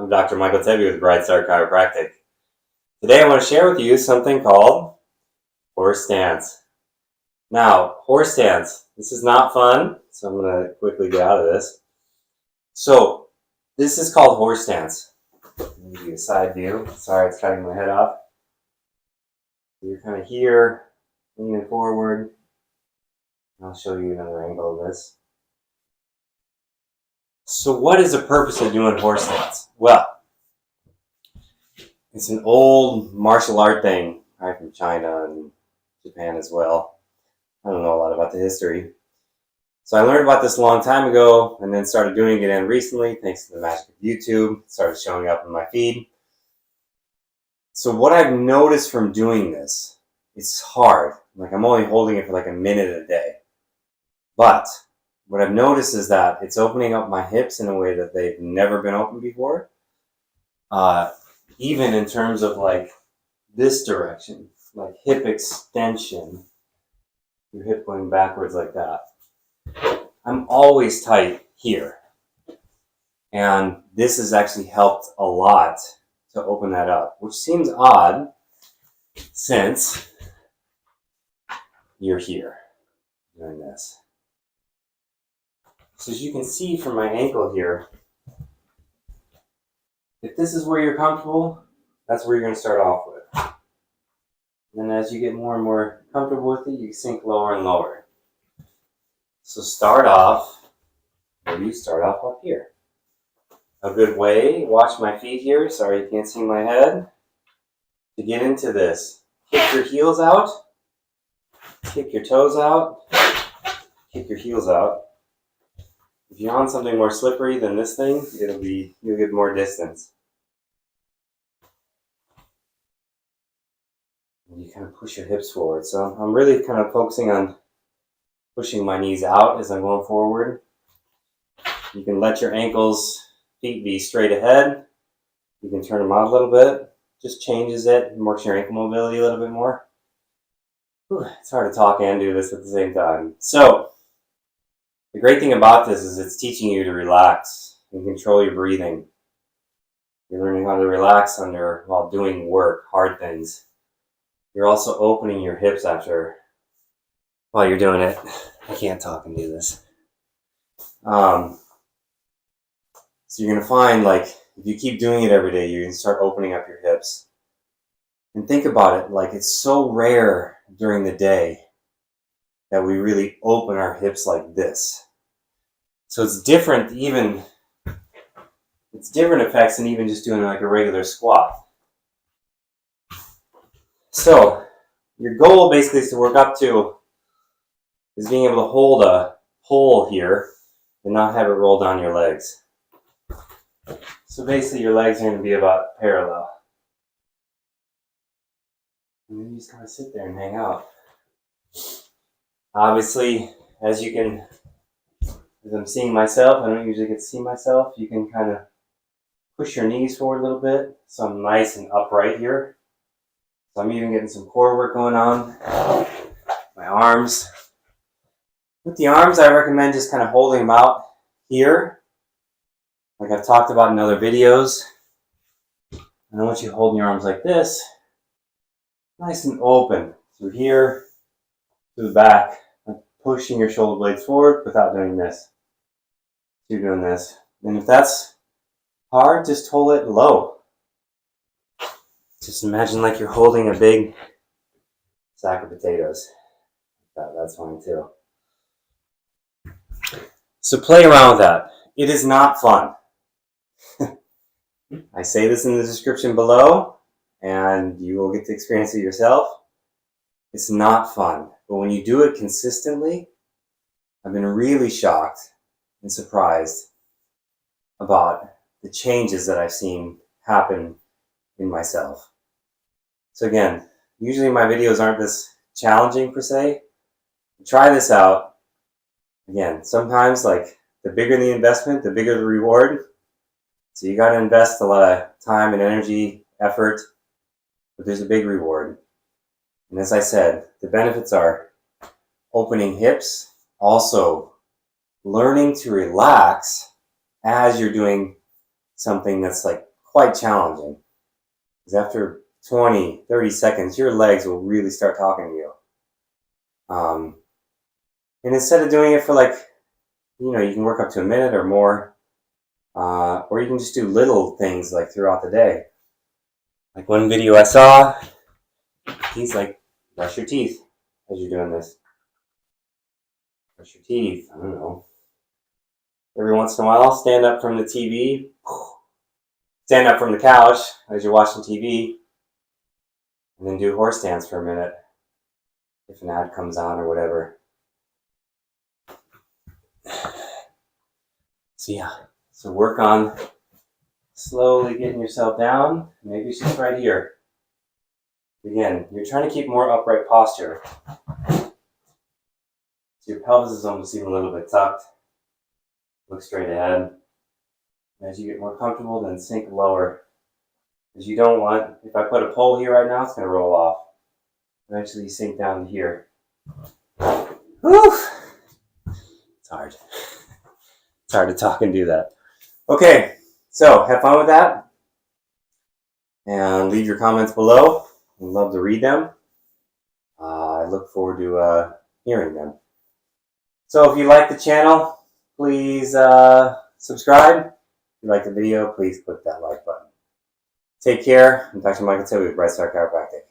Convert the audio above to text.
I'm Dr. Michael Tebbe with Bright Star Chiropractic. Today I want to share with you something called horse stance. Now, horse stance, this is not fun, so I'm going to quickly get out of this. So, this is called horse stance. Let me give you a side view. Sorry, it's cutting my head off. You're kind of here, leaning forward. I'll show you another angle of this. So what is the purpose of doing horse stance? Well, it's an old martial art thing, right, from China and Japan as well. I don't know a lot about the history. So I learned about this a long time ago and then started doing it in recently thanks to the magic of YouTube. It started showing up in my feed. So what I've noticed from doing this, it's hard. Like I'm only holding it for like a minute a day. But what I've noticed is that it's opening up my hips in a way that they've never been open before. Even in terms of like this direction, like hip extension, your hip going backwards like that. I'm always tight here. And this has actually helped a lot to open that up, which seems odd since you're here doing this. So as you can see from my ankle here, if this is where you're comfortable, that's where you're going to start off with. And then as you get more and more comfortable with it, you sink lower and lower. So start off, maybe you start off up here. A good way, watch my feet here, sorry you can't see my head, to get into this. Kick your heels out, kick your toes out, kick your heels out. If you're on something more slippery than this thing, you'll get more distance. And you kind of push your hips forward. So I'm really kind of focusing on pushing my knees out as I'm going forward. You can let your feet be straight ahead. You can turn them out a little bit. Just changes it, works your ankle mobility a little bit more. Whew, it's hard to talk and do this at the same time. So, the great thing about this is it's teaching you to relax and control your breathing. You're learning how to relax while doing work, hard things. You're also opening your hips while you're doing it. I can't talk and do this. So you're going to find, like, if you keep doing it every day, you can start opening up your hips. And think about it, like it's so rare during the day that we really open our hips like this. So it's different effects than even just doing like a regular squat. So your goal basically is to work up to is being able to hold a pole here and not have it roll down your legs. So basically your legs are going to be about parallel. And then you just kind of sit there and hang out. Obviously, as I'm seeing myself, I don't usually get to see myself, you can kind of push your knees forward a little bit so I'm nice and upright here. So I'm even getting some core work going on. My arms. With the arms, I recommend just kind of holding them out here, like I've talked about in other videos. And I want you holding your arms like this, nice and open through here to the back, pushing your shoulder blades forward without doing this. You're doing this. And if that's hard, just hold it low. Just imagine like you're holding a big sack of potatoes. That's fine too. So play around with that. It is not fun. I say this in the description below, and you will get to experience it yourself. It's not fun. But when you do it consistently, I've been really shocked and surprised about the changes that I've seen happen in myself. So again, usually my videos aren't this challenging per se. Try this out. Again, sometimes like the bigger the investment, the bigger the reward. So you got to invest a lot of time and energy, effort, but there's a big reward. And as I said, the benefits are opening hips, also learning to relax as you're doing something that's like quite challenging. Because after 20, 30 seconds, your legs will really start talking to you. And instead of doing it for like, you can work up to a minute or more, or you can just do little things like throughout the day. Like one video I saw, he's like, brush your teeth as you're doing this. Brush your teeth, I don't know. Every once in a while, stand up from the TV, stand up from the couch as you're watching TV, and then do horse stance for a minute if an ad comes on or whatever. So work on slowly getting yourself down. Maybe it's just right here. Again, you're trying to keep more upright posture. So your pelvis is almost even a little bit tucked. Look straight ahead. As you get more comfortable, then sink lower. Because you don't want, if I put a pole here right now, it's going to roll off. Eventually you sink down to here. Whew! It's hard. It's hard to talk and do that. Okay, so have fun with that. And leave your comments below. I'd love to read them. I look forward to hearing them. So if you like the channel, please subscribe. If you like the video, please click that like button. Take care. I'm Dr. Michael Tebbe with Bright Star Chiropractic.